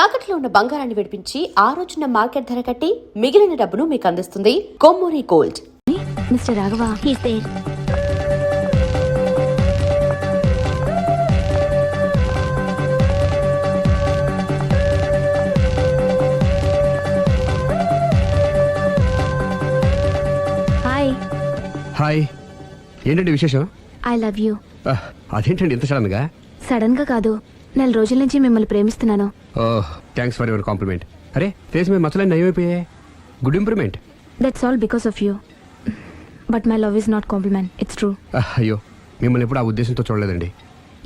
తాకట్లో ఉన్న బంగారాన్ని విడిపించి ఆ రోజున మార్కెట్ ధర కట్టి మిగిలిన డబ్బును మీకు అందిస్తుంది Kommuri gold. Mister Raghava, he's there. Hi. Hi. ఏంటండి విశేషం? I love you. అదేంటండి ఇంత సడన్ గా? సడన్ గా కాదు, నెల రోజుల నుంచి మిమ్మల్ని ప్రేమిస్తున్నాను. Thanks for your compliment. అరే ఫేస్ మీద మచ్చలన్నీ నయమైపోయాయి. Good improvement. That's all because of you. But my love is not compliment, it's true. అయ్యో, మిమ్మల్ని ఎప్పుడు ఆ ఉద్దేశంతో చూడలేదండి.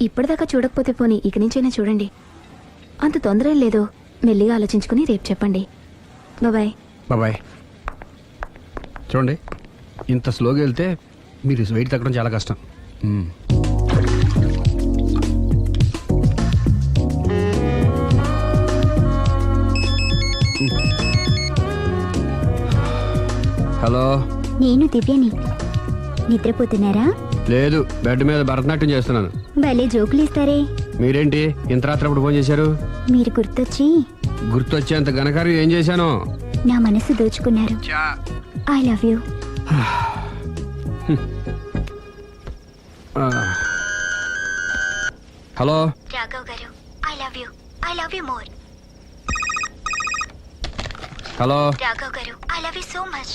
ఇప్పటిదాకా చూడకపోతే పోనీ ఇక నుంచైనా చూడండి. అంత తొందర ఏం లేదు, మెల్లిగా ఆలోచించుకుని రేపు చెప్పండి. బాయ్. బాయ్. చూడండి, ఇంత స్లోగా వెళ్తే మీరు వెయిట్ తగ్గడం చాలా కష్టం. హలో, నేను దివ్యని. నిద్రపోతున్నారా? లేదు, బెడ్ మీద భరతనాట్యం చేస్తున్నాను. భలే జోకులు ఇస్తారే. మీరేంటి ఇంత రాత్రి అప్పుడు ఫోన్ చేశారు? మీరు గుర్తొచ్చి గుర్తొచ్చేంత ఘనకార్యం ఏం చేశాను? నా మనసు దోచుకున్నారు. I love you. Hello Raghav garu, I love you. I love you more. Hello Raghav garu, I love you so much.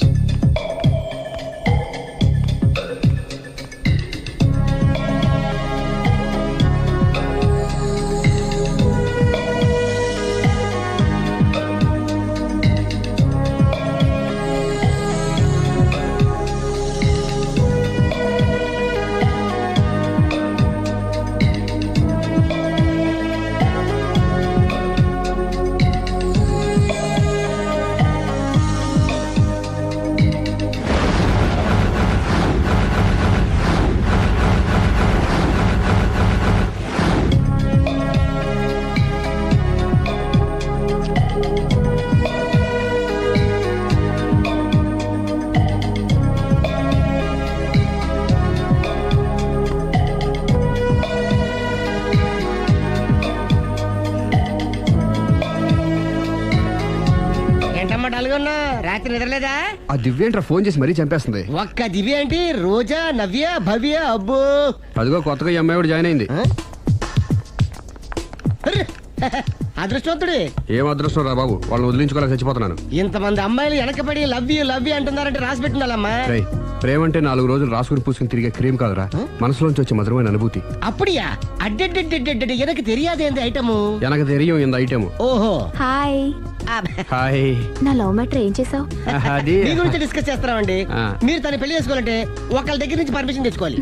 రాత్రి నిద్రలేదా? ఆ దివ్యేంట్రా ఫోన్ చేసి మరీ చంపేస్తుంది. ఒక్క దివ్య ఏంటి, రోజా, నవ్య, భవ్య, అబ్బో. అదిగో కొత్తగా ఈ అమ్మాయి కూడా జాయిన్ అయింది. అదృష్టవంతుడు. ఏం అదృష్టం రా బాబు, వాళ్ళని వదిలించుకోలేక చచ్చిపోతున్నాను. ఇంతమంది అమ్మాయిలు వెనకబడి లవ్ యూ అంటున్నారంటే రాసి పెట్టుండాలమ్మా. ప్రేమ అంటే 4 రోజులు రాసుకుని పూసుకుని తిరిగే క్రీమ్ కాదురా, మనసులోంచి వచ్చే మధురమైన అనుభూతి. అప్పుడియా? అడ్డెడ్డెడ్డెడ్డెడ్ ఎనకు తెలియదేంది ఐటము. ఎనకు తెలియం ఇంత ఐటమ్. ఓహో, హాయ్. హాయ్. నా లవ్ మ్యాటర్ ఏం చేసావు? అది మీ గురించి డిస్కస్ చేస్తామండి. మీరు తన పెళ్లి చేసుకోవాలంటే ఒకళ్ళ దగ్గర నుంచి పర్మిషన్ తెచ్చుకోవాలి.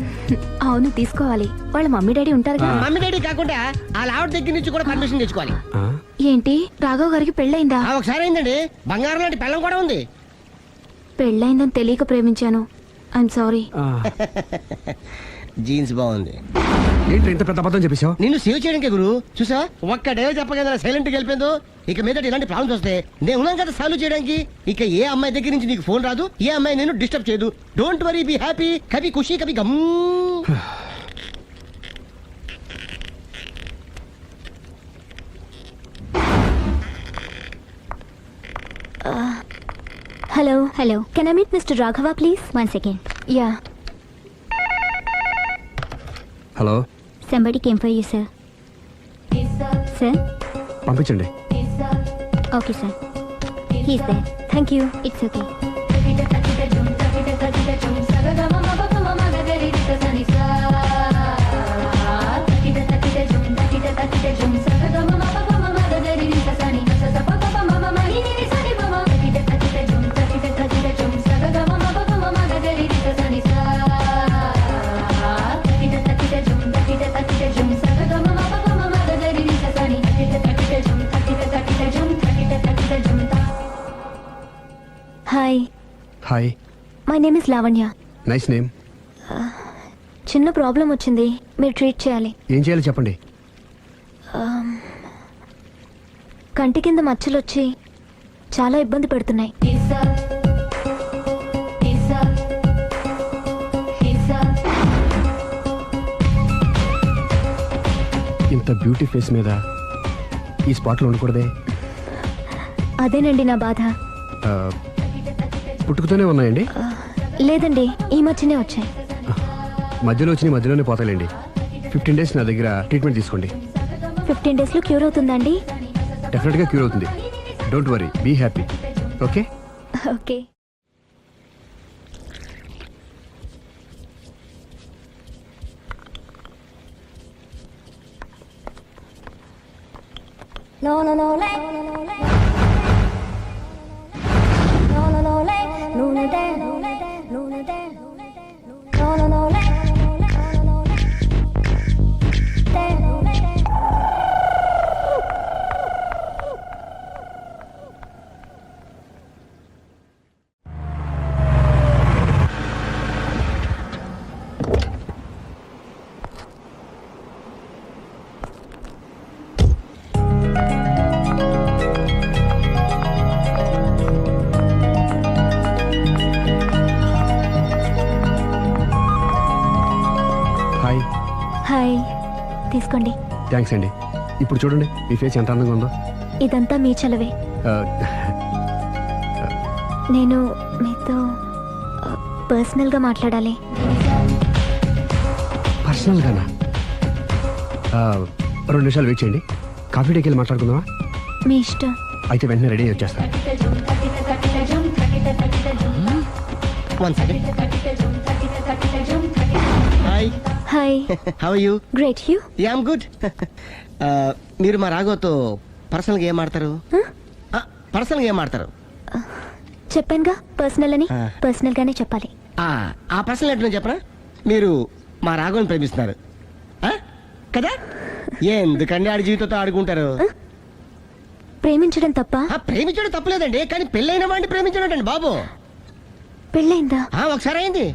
అవును, తీసుకోవాలి. వాళ్ళ మమ్మీ డాడీ ఉంటారు కదా. మమ్మీ డాడీ కాకుండా వాళ్ళ ఆవిడ దగ్గర నుంచి కూడా పర్మిషన్ తెచ్చుకోవాలి. ఏంటి, రాఘవ్ గారికి పెళ్ళయిందా? ఒకసారి అయిందండి, బంగారం లాంటి పెళ్ళం కూడా ఉంది. పెళ్ళయిందని తెలియక ప్రేమించాను. I'm sorry. జీన్స్ బాగుంది. ఏంటి ఇంత పెద్ద అబద్ధం చెప్పేశావు? నిన్ను సేవ్ చేయడానికి గురు, చూసా ఒక్క డే చెప్పగల సైలెంట్ గా వెళ్ళిపోయిందో. ఇక మీద ఇలాంటి ప్రాబ్లమ్స్ వస్తే నేను ఉన్నాను కదా సాల్వ్ చేయడానికి. ఇక ఏ అమ్మాయి దగ్గర నుంచి నీకు ఫోన్ రాదు, ఏ అమ్మాయి నేను డిస్టర్బ్ చేయదు. Don't worry, be happy. Kabhi Khushi Kabhi Gham. Hello. Hello, can I meet mister Raghava please? 1 second. Yeah. Hello. Somebody came for you, sir. Sir? పంపించండి. Okay, sir. He's there. Thank you. It's okay. Hi. Hi. My name is Lavanya. Nice name. చిన్న problem వచ్చింది, మీరు treat చేయాలి. ఏం చేయాలి చెప్పండి. కంటి కింద మచ్చలు వచ్చి చాలా ఇబ్బంది పెడుతున్నాయి. ఇంత బ్యూటీ ఫేస్ మీద ఈ స్పాట్లో ఉండకూడదే. అదేనండి నా బాధ. ఆ, పుట్టుకతోనే ఉన్నాయండి. లేదండి, ఈ మధ్యనే వచ్చాయి. మధ్యలో వచ్చి మధ్యలోనే పోతాయండి. 15 days నా దగ్గర ట్రీట్మెంట్ తీసుకోండి. 15 daysలో క్యూర్ అవుతుందండి? డెఫినెట్గా క్యూర్ అవుతుంది. Don't worry, be happy. Okay. Okay. Hi. Hi, తీసుకోండి. థ్యాంక్స్ అండి. ఇప్పుడు చూడండి మీ ఫేస్ ఎంత అందంగా ఉందో. ఇదంతా మీ చలవే. ఆ, నేను మీతో పర్సనల్గా మాట్లాడాలి. పర్సనల్గానా? 2 నిమిషాలు వెయిట్ చేయండి. కాఫీ డేకి వెళ్ళి మాట్లాడుకుందామా? మీ ఇష్టం. అయితే వెంటనే రెడీ వచ్చేస్తాను. 1 second. Hi. Hi. How are you? Great. You? Yeah, I'm good. మీరు మా రాఘవతో పర్సనల్గా ఏం ఆడతారు? పర్సనల్గా ఏం ఆడతారు? చెప్పానుగా పర్సనల్ అని. ఆ. పర్సనల్గానే చెప్పాలి. ఆ పర్సనల్ ఏంటో చెప్పరా? మీరు మా రాఘవని ప్రేమిస్తున్నారు ఆ? కదా? ఎందుకండి ఆడి జీవితంతో ఆడుకుంటారు? ప్రేమించడం తప్ప? ప్రేమించడం తప్పలేదండి, కానీ పెళ్ళైన వాడిని ప్రేమించడం అండి బాబు. పెళ్ళైందా? ఒకసారి అయింది.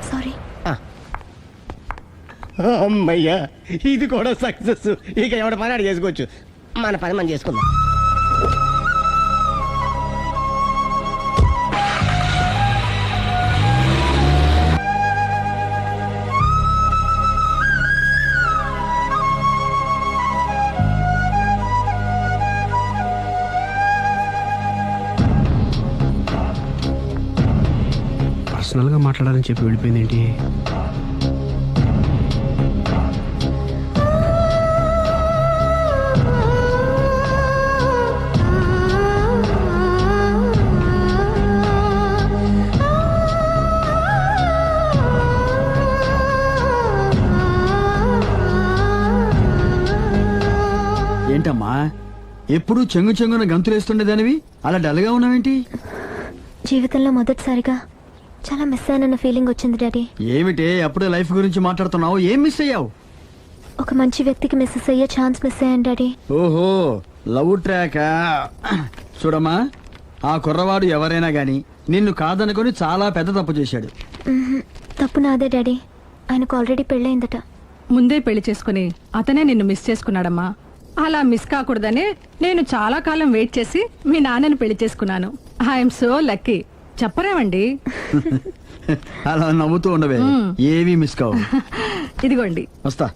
సారీ. అమ్మయ్యా, ఇది కూడా సక్సెస్. ఇక ఎవడ పని ఆడు చేసుకోవచ్చు. మన పని మనం చేసుకుందాం. పర్సనల్గా మాట్లాడాలని చెప్పి వెళ్ళిపోయింది ఏంటి? ఏంటమ్మా ఎప్పుడు చెంగు చెంగున గంతులేస్తుండేదానివి అలా డల్గా ఉన్నావేంటి? జీవితంలో మొదటిసారిగా చాలా మిస్ అయ్యానన్న ఫీలింగ్ వచ్చింది డాడీ. ఏమిటే అప్పుడే లైఫ్ గురించి మాట్లాడుతున్నావు? ఏం మిస్ అయ్యావు? ఒక మంచి వ్యక్తికి మిస్సెస్ అయ్యే ఛాన్స్ మిస్ అయ్యాను డాడీ. ఓహో, లవ్ ట్రాకా? చూడమ్మా, ఆ కుర్రవాడు ఎవరైనా గాని నిన్ను కాదనుకొని చాలా పెద్ద తప్పు చేశాడు. తప్పు నాదే డాడీ. ఆయనకు ఆల్రెడీ పెళ్ళయిందట. ముందే పెళ్లి చేసుకుని అతనే నిన్ను మిస్ చేసుకున్నాడమ్మా. అలా మిస్ కాకూడదని నేను చాలా కాలం వెయిట్ చేసి మీ నాన్నని పెళ్లి చేసుకున్నాను. I'm so lucky. చెప్పరేమండి? అలా నవ్వుతూ ఉండవే, ఏవి మిస్ కావు. ఇదిగోండి. వస్తా.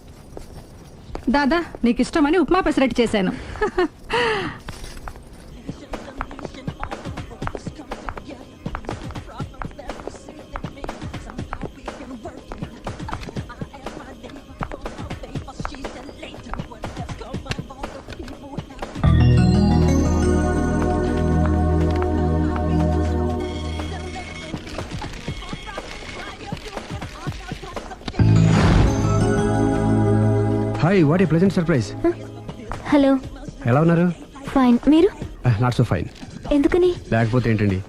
దాదా, నీకు ఇష్టమని ఉప్మా పెసరట్టు చేశాను. Hi, what a pleasant surprise. Hello. ఎలా ఉన్నారు? ఫైన్. మీరు? Not so fine. ఎందుకని? లేకపోతే ఏంటండి,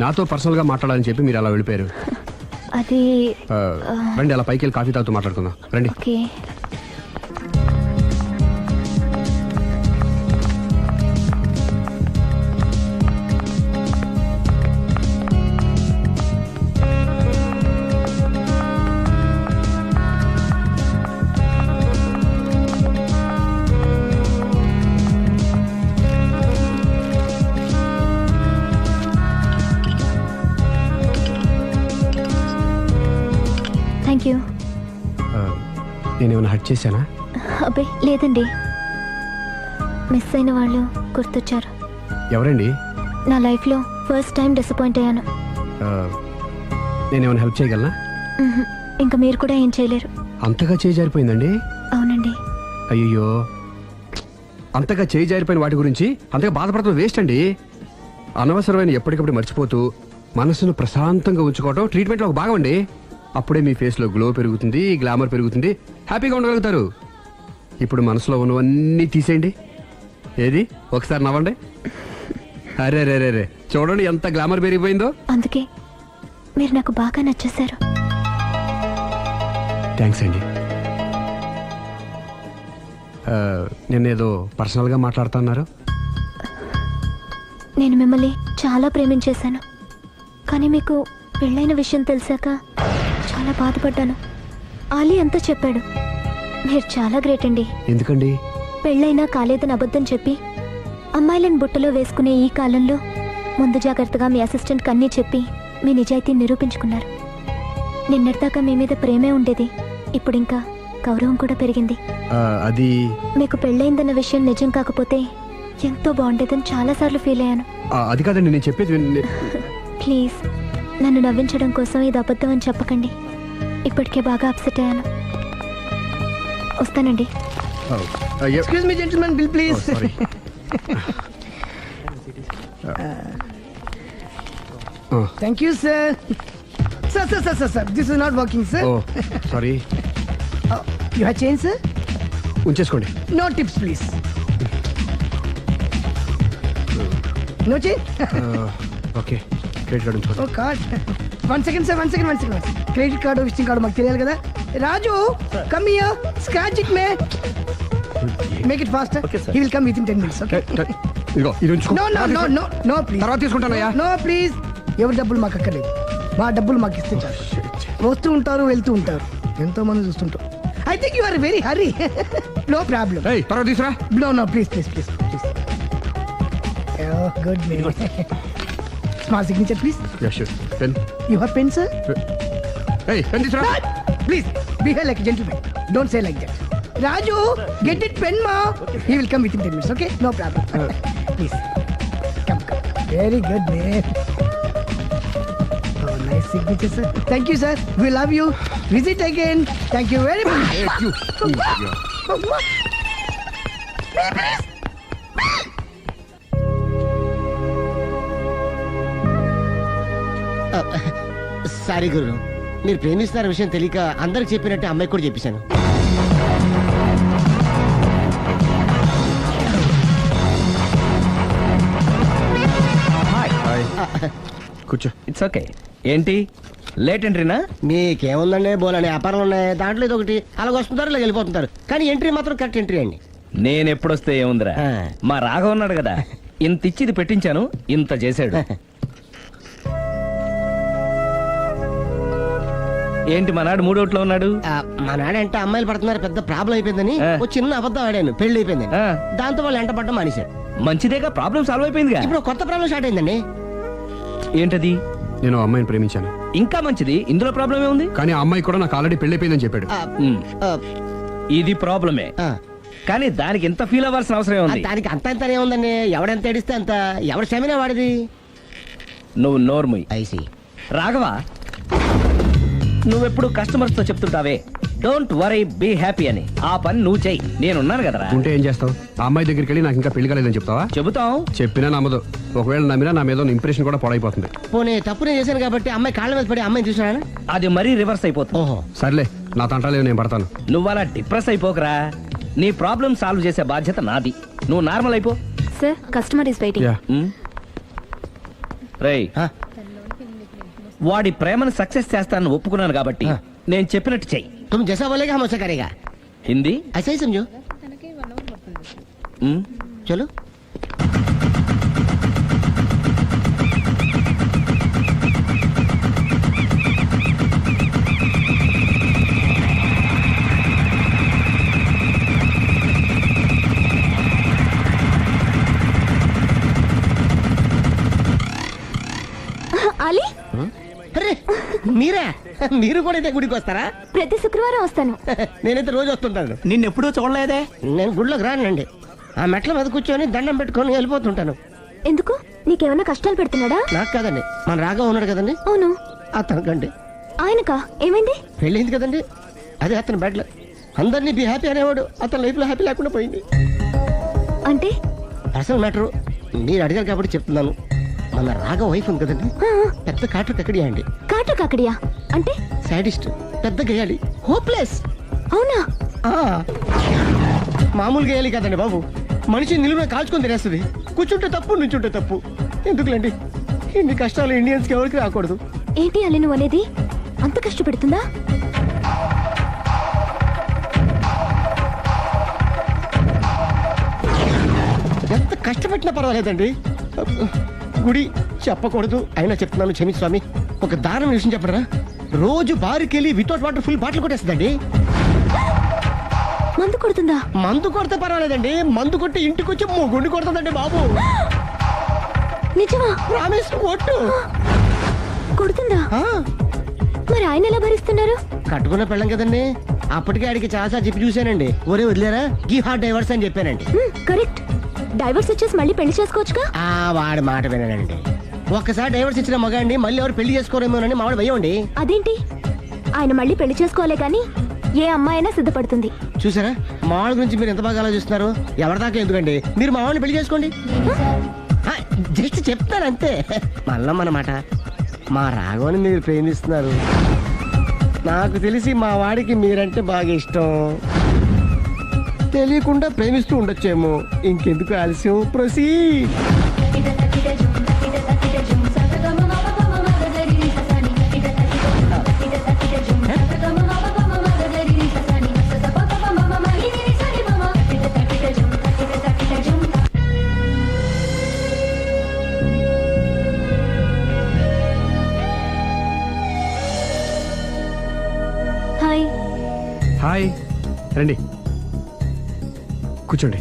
నాతో పర్సనల్గా మాట్లాడాలని చెప్పి మీరు అలా వెళ్ళిపోయారు. అది రండి, అలా పైకి వెళ్ళి కాఫీ తాగుతూ మాట్లాడుకుందాం. రండి. ఓకే. Thank you. నేనేమైనా హర్ట్ చేశానా? అబ్బే లేదండి, మిస్ అయిన వాళ్ళు గుర్తొచ్చారు. ఎవరండి? నా లైఫ్లో ఫస్ట్ టైం డిసప్పాయింట్ అయ్యాను. ఆ, నేనేమైనా హెల్ప్ చేయగలనా? మ్హూ. ఇంకా మీరు కూడా ఏం చేయలేరు. అంతగా చేయి జారిపోయిందండి? అవునండి. అయ్యో, అంతగా చేయి జారిపోయిన వాటి గురించి అంతగా బాధపడటం వేస్ట్ అండి. అనవసరమైన ఎప్పటికప్పుడు మర్చిపోతూ మనసును ప్రశాంతంగా ఉంచుకోవడం ట్రీట్మెంట్లో ఒక భాగం అండి. అప్పుడే మీ ఫేస్లో గ్లో పెరుగుతుంది, గ్లామర్ పెరుగుతుంది, హ్యాపీగా ఉండగలుగుతారు. ఇప్పుడు మనసులో ఉన్నవన్నీ తీసేయండి. ఏది ఒకసారి నవ్వండి. అరే రే రే రే, చూడండి ఎంత గ్లామర్ పెరిగిపోయిందో. అందుకే మీరు నాకు బాగా నచ్చేశారు. థ్యాంక్స్ అండి. నేనేదో పర్సనల్గా మాట్లాడుతున్నారు. నేను మిమ్మల్ని చాలా ప్రేమించేశాను, కానీ మీకు పెళ్ళైన విషయం తెలిసాక చాలా బాధపడ్డాను. ఆలీ అంతా చెప్పాడు. మీరు చాలా గ్రేట్ అండి. ఎందుకండి? పెళ్ళైనా కాలేదని అబద్ధం చెప్పి అమ్మాయిలను బుట్టలో వేసుకునే ఈ కాలంలో ముందు జాగ్రత్తగా మీ అసిస్టెంట్కి అన్నీ చెప్పి మీ నిజాయితీని నిరూపించుకున్నారు. నిన్నటిదాకా మీ మీద ప్రేమే ఉండేది, ఇప్పుడు ఇంకా గౌరవం కూడా పెరిగింది. అది మీకు పెళ్ళైందన్న విషయం నిజం కాకపోతే ఎంతో బాగుండేదని చాలాసార్లు ఫీల్ అయ్యాను. అది కాదండి నేను చెప్పేది. ప్లీజ్ నన్ను నవ్వించడం కోసం ఇది అబద్ధం అని చెప్పకండి. ఇప్పటికే బాగా అప్సెట్ అయ్యాను. వస్తానండి. Excuse me gentlemen, bill please. Thank you sir. Sir this is not working sir. Sorry. You have change sir? ఉంచేసుకోండి. No tips please. No change. Okay, credit card ఉంచుకోండి. Oh card. One second sir, one second. Credit card visiting card మాకు తెలియాలి కదా. Raju come here, scratch it may, make it fast. He will come within 10 minutes. Okay. ఇదిగో ఇది ఉంచుకో. No please. తర్వాత తీసుకుంటానయ్యా. No please. ఎవరి డబ్బులు మాకు అక్కర్లేదు, మా డబ్బులు మాకు ఇస్తే చాలు. వస్తూ ఉంటారు, వెళ్తూ ఉంటారు, ఎంతో మంది చూస్తుంటారు. I think you are very hurry. No problem. తర్వాత తీసురా. No please. Good may. Small signature please. Pen. You have pen sir? Pen తీసురా. Please behave like a gentleman. Don't say like that. Raju, get it pen ma. He will come within 10 minutes. Okay, no problem. Please come. Very good man. Oh, nice signature, sir. Thank you, sir. We love you. Visit again. Thank you very much. Thank you. Sorry guru, మీరు ప్రేమిస్తున్న విషయం తెలియక అందరికి చెప్పినట్టు అమ్మాయికి కూడా చెప్పేశాను. కూర్చో. It's okay. ఏంటి లేట్ ఎంట్రీనా? మీకేముందండి, బోలని వ్యాపారం ఉన్నాయి, దాంట్లో ఇది ఒకటి అలాగ వస్తుంటారు, ఇలా వెళ్ళిపోతుంటారు, కానీ ఎంట్రీ మాత్రం కరెక్ట్ ఎంట్రీ అండి. నేను ఎప్పుడొస్తే ఏముందిరా, మా రాఘవ ఉన్నాడు కదా, ఇంత ఇచ్చి ఇది పెట్టించాను, ఇంత చేశాడు. ఏంటి మనాడు మూడోట్లో ఉన్నాడు? మా నాడంటే అమ్మాయిలు పడుతున్నారు, పెద్ద ప్రాబ్లం అయిపోయిందని ఒక చిన్న అబద్ధం ఆడాను, పెళ్లి అయిపోయింది. దాంతో వాళ్ళు ఎంట పడ్డం మానేశారు. మంచిదేగా, ప్రాబ్లం సాల్వ్ అయిపోయిందిగా. ఇప్పుడు కొత్త ప్రాబ్లం స్టార్ట్ అయిందండి. ఏంటది? నేను అమ్మాయిని ప్రేమించాను. ఇంకా మంచిది, ఇందులో ప్రాబ్లం ఏముంది? కానీ ఆ అమ్మాయి కూడా నాకు ఆల్రెడీ పెళ్ళైపోయిందని చెప్పాడు. ఇది ప్రాబ్లమే, కానీ దానికి ఎంత ఫీల్ అవ్వాల్సిన అవసరం ఉంది? దానికి అంత ఎంత ఏముందండి, ఎవడెంత ఏడిస్తే అంత, ఎవడు క్షమినా వాడిది. నువ్వు నోర్ముయ్. ఐసి రాఘవ, నువ్వెప్పుడు కస్టమర్స్ తో చెప్తుంటావే డోంట్ వరీ బీ హ్యాపీ అని, ఆ పని నువ్వు చెయ్యి, నేనున్నాను కదరా. ఉంటే ఏం చేస్తావు? ఆ అమ్మాయి దగ్గరికి వెళ్ళి నాకు ఇంకా పెళ్లి కాలేదని చెప్తావా? చెబుతాం. చెప్పినా నమ్మదు. ఒకవేళ నమ్మినా నా మీద ఇంప్రెషన్ కూడా పాడైపోతుంది. పోనీ తప్పునే చేశాను కాబట్టి అమ్మాయి కాళ్ళ మీద పడి అమ్మాయిని చూసినా అది మరీ రివర్స్ అయిపోతుంది. ఓహో సర్లే, నా తంటాలేవు, నేను పడతాను. నువ్వు అలా డిప్రెస్ అయిపోకరా, నీ ప్రాబ్లం సాల్వ్ చేసే బాధ్యత నాది. నువ్వు నార్మల్ అయిపో. Sir customer is waiting. రేయ్, వాడి ప్రేమను సక్సెస్ చేస్తానని ఒప్పుకున్నాను కాబట్టి నేను చెప్పినట్టు చెయ్యి. तुम जैसा बोलेगा हम वैसा करेगा. హిందీ ऐसा ही समझो. चलो. ఆలీ, अरे మీరా? మీరు కూడా అయితే గుడికి వస్తారా? ప్రతి శుక్రవారం వస్తాను. నేనైతే రోజు వస్తుంటాను. నిన్నెప్పుడూ చూడలేదే. నేను గుడిలోకి రానండి. ఆ మెట్ల మీద కూర్చొని దండం పెట్టుకొని వెళ్ళిపోతుంటాను. ఎందుకు? నీకేమైనా కష్టాలు పెడుతున్నాడా? నాకు కాదండి, మన రాగా ఉన్నాడు కదండి, అవును. అతనికండి. ఆయనకా? ఏమైంది? పెళ్ళైంది కదండి, అదే అతని బెడ్లో అందరినీ బి హ్యాపీ అనేవాడు. అతని లైఫ్ లో హ్యాపీ లేకుండా పోయింది. అంటే? అసలు మ్యాటర్ మీరు అడిగారు కాబట్టి చెప్తున్నాను. మన రాగా వైఫ్ ఉంది కదండి, పెద్ద కాటు కక్కడియా అండి. కాటు కాకడియా అంటే? సాడిస్ట్, పెద్ద గేయాలి, హోప్లెస్. అవునా? మామూలు గేయాలి కదండి బాబు, మనిషి నిలువున కాల్చుకొని తినేస్తుంది. కూర్చుంటే తప్పు, నుంచుంటే తప్పు. ఎందుకులేండి ఇన్ని కష్టాలు ఇండియన్స్ కి ఎవరికి రాకూడదు. ఏంటి అల్లి నువ్వు అనేది? అంత కష్టపెడుతుందా? ఎంత కష్టపెట్టినా పర్వాలేదండి. గుడి చెప్పకూడదు అయినా చెప్తున్నాను, క్షమించు స్వామి. ఒక దారుణ విషయం చెప్పడరా, రోజు బారుకెళ్ళి వితౌట్ వాటర్ ఫుల్ బాటిల్ కొట్టేస్తుందండి. మందు కొడుతుందా? మందు కొడితే పర్వాలేదండి, మందు కొట్టి ఇంటికి వచ్చి గుండి కొడుతుందండి బాబు. నిజమా? ప్రామిస్, ఒట్టు. కొడుతుందా? ఆ, మరి ఆయన ఎలా భరిస్తున్నారు? కట్టుకున్న పెళ్ళం కదండి. అప్పటికే ఆడికి చాలా చెప్పి చూశానండి. ఒరే వదిలేరా, గీ హార్ట్ డైవర్స్ అని చెప్పానండి. కరెక్ట్. డైవర్స్ వచ్చేసి మళ్ళీ పెళ్లి చేసుకోవచ్చుగా? ఆ వాడి మాట వినండి. ఒక్కసారి డైవర్స్ ఇచ్చిన మగాండి మళ్ళీ ఎవరు పెళ్లి చేసుకోరేమోనని మావాడు భయండి. అదేంటి? ఆయన మళ్ళీ పెళ్లి చేసుకోలే కానీ ఏ అమ్మాయినా సిద్ధపడుతుంది. చూసారా, మావాడి గురించి మీరు ఎంత బాగా ఆలోచిస్తున్నారు. ఎవరిదాకా ఎందుకండి, మీరు మావాడిని పెళ్లి చేసుకోండి. జస్ట్ చెప్తాను అంతే. మళ్ళా మన మాట, మా రాఘవని మీరు ప్రేమిస్తున్నారు. నాకు తెలిసి మా వాడికి మీరంటే బాగా ఇష్టం. తెలియకుండా ప్రేమిస్తూ ఉండొచ్చేమో. ఇంకెందుకు ఆలస్యం, ప్రొసీడ్. హాయ్. హాయ్, రండి కూర్చోండి.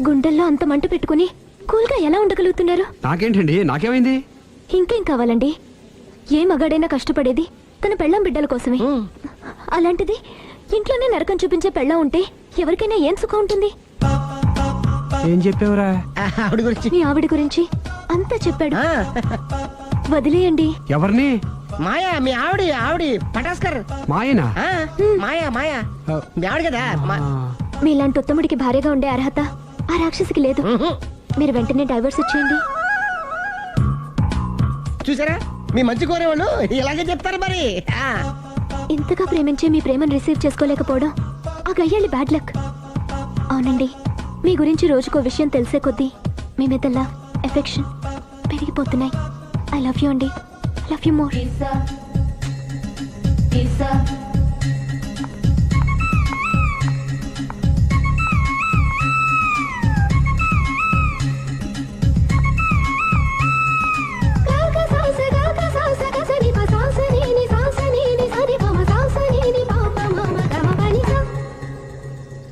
గుండెల్లో అంత మంట పెట్టుకుని కూల్గా ఎలా ఉండగలుగుతున్నారు? నాకేంటండి, నాకేమైంది? ఇంకేం కావాలండి? ఏ మగాడైనా కష్టపడేది తన పెళ్ళాం బిడ్డల కోసమే. అలాంటిది ఇంట్లోనే నరకం చూపించే పెళ్ళాం ఉంటే ఎవరికైనా ఏం సుఖం ఉంటుంది? ఏం చెప్పావురా? ఆవిడ గురించి. మీ ఆవిడ గురించి అంతా చెప్పాడు. వదిలేయండి. ఎవరిని? మాయా, మీ ఆవిడ పటాస్కర్. మాయనా? మాయా మీ ఆవిడ కదా. మీలాంటి ఉత్తముడికి భార్యగా ఉండే అర్హత ఆ రాక్షసికి లేదు. మీరు వెంటనే డైవర్స్ ఇచ్చేయండి. చూసారా, మీ మంచి కోరేవాళ్ళు ఇలాగే చెప్తారు మరి. ఇంతగా ప్రేమించే మీ ప్రేమను రిసీవ్ చేసుకోలేకపోవడం ఆ గయ్యాలి బ్యాడ్ లక్. అవునండి, మీ గురించి రోజుకో విషయం తెలిసే కొద్దీ మీ మీద లవ్, ఎఫెక్షన్ పెరిగిపోతున్నాయి. ఐ లవ్ యూ అండి. I love you more.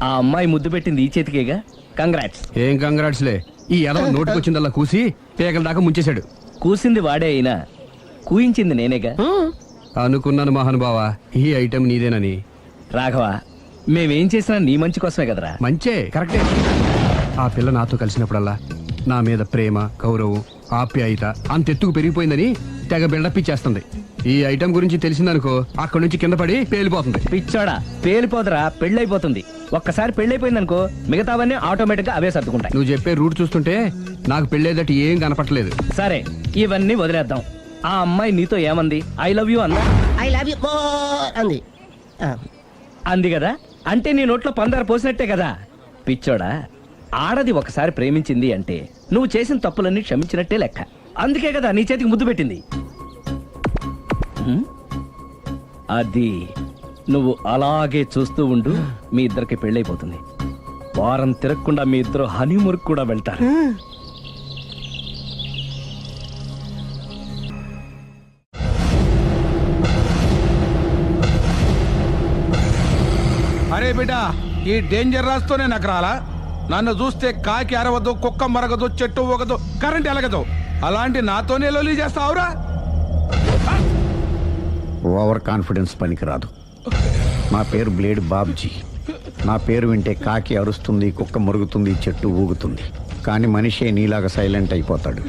ఆ అమ్మాయి ముద్దు పెట్టింది ఈ చేతికేగా. కంగ్రాట్స్. ఏం కంగ్రాట్స్లే, ఈ ఎదవ నోటికొచ్చిందల్లా కూసి పేకల దాకా ముంచేశాడు. కూసింది వాడే అయినా కూయించింది నేనేగా. అనుకున్నాను మహానుభావా, ఈ ఐటెం నీదేనని. రాఘవ, మేమేం చేసినా నీ మంచి కోసమే కదరా. మంచే, కరెక్టే. ఆ పిల్ల నాతో కలిసినప్పుడల్లా నా మీద ప్రేమ, గౌరవం, ఆప్యాయత అంతెత్తుకు పెరిగిపోయిందని తెగ బిల్డప్ ఇచ్చేస్తుంది. ఈ ఐటెం గురించి తెలిసిందనుకో, అక్కడి నుంచి కింద పడి పేలిపోతుంది. పిచ్చోడా, పేలిపోదరా, పెళ్ళైపోతుంది. ఒక్కసారి పెళ్ళైపోయిందనుకో మిగతావన్నీ ఆటోమేటిక్ గా అవే సర్దుకుంటాయి. నువ్వు చెప్పే రూట్ చూస్తుంటే నాకు పెళ్ళేదట ఏం కనపట్లేదు. సరే, ఇవన్నీ వదిలేద్దాం. ఆ అమ్మాయి నీతో ఏమంది? ఐ లవ్ యూ అందా? ఐ లవ్ యూ అంది. అంది కదా, అంటే నీ నోట్లో పందారు పోసినట్టే కదా. పిచ్చోడా, ఆడది ఒకసారి ప్రేమించింది అంటే నువ్వు చేసిన తప్పులన్నీ క్షమించినట్టే లెక్క. అందుకే కదా నీ చేతికి ముద్దు పెట్టింది. అది నువ్వు అలాగే చూస్తూ ఉండు, మీ ఇద్దరికి పెళ్ళైపోతుంది. వారం తిరగకుండా మీ ఇద్దరు హనీమూర్కి కూడా వెళ్తారు. అరే బిడ్డ, ఈ డేంజర్ రాస్తూనే నాకు రాలా. నన్ను చూస్తే కాకి అరవదు, కుక్క మరగదు, చెట్టు ఊగదు, కరెంట్ ఎలగదు. అలాంటి నాతోనే లొలి చేస్తావురా? ఓవర్ కాన్ఫిడెన్స్ పనికిరాదు. నా పేరు బ్లేడ్ బాబ్జీ. నా పేరు వింటే కాకి అరుస్తుంది, కుక్క మురుగుతుంది, చెట్టు ఊగుతుంది. కానీ మనిషే నీలాగా సైలెంట్ అయిపోతాడు.